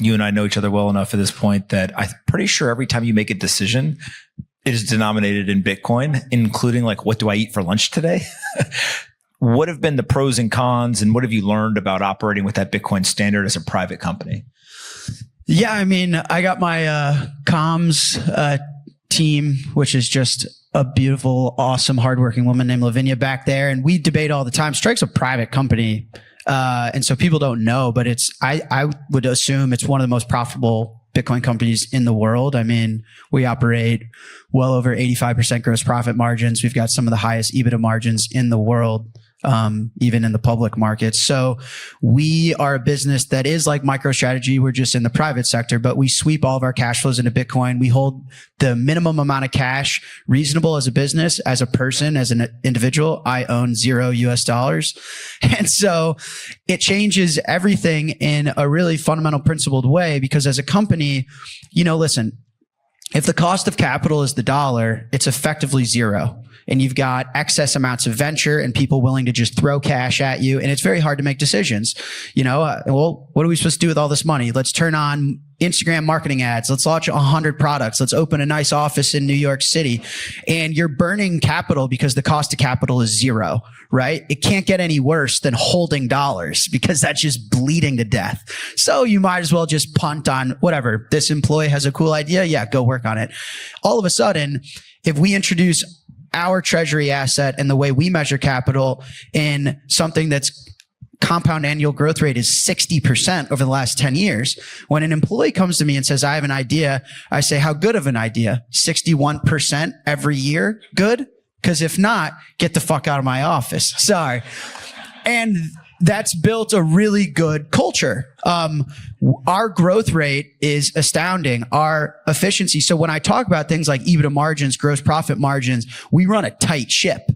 you and I know each other well enough at this point that I'm pretty sure every time you make a decision, it is denominated in Bitcoin, including like, what do I eat for lunch today? What have been the pros and cons, and what have you learned about operating with that Bitcoin standard as a private company? Yeah, I mean, I got my comms team, which is just a beautiful, awesome, hardworking woman named Lavinia back there. And we debate all the time. Strike's a private company. And so people don't know, but I would assume it's one of the most profitable Bitcoin companies in the world. I mean, we operate well over 85% gross profit margins. We've got some of the highest EBITDA margins in the world, even in the public markets. So we are a business that is like MicroStrategy. We're just in the private sector, but we sweep all of our cash flows into Bitcoin. We hold the minimum amount of cash reasonable as a business, as a person, as an individual. I own $0 US. And so it changes everything in a really fundamental principled way, because as a company, listen, if the cost of capital is the dollar, it's effectively zero. And you've got excess amounts of venture and people willing to just throw cash at you. And it's very hard to make decisions. Well, what are we supposed to do with all this money? Let's turn on Instagram marketing ads. Let's launch 100 products. Let's open a nice office in New York City. And you're burning capital because the cost of capital is zero, right? It can't get any worse than holding dollars, because that's just bleeding to death. So you might as well just punt on whatever. This employee has a cool idea. Yeah, go work on it. All of a sudden, if we introduce our treasury asset and the way we measure capital in something that's compound annual growth rate is 60% over the last 10 years. When an employee comes to me and says, I have an idea, I say, how good of an idea? 61% every year? Good? Because if not, get the fuck out of my office. Sorry. And that's built a really good culture. Our growth rate is astounding. Our efficiency. So when I talk about things like EBITDA margins, gross profit margins, we run a tight ship.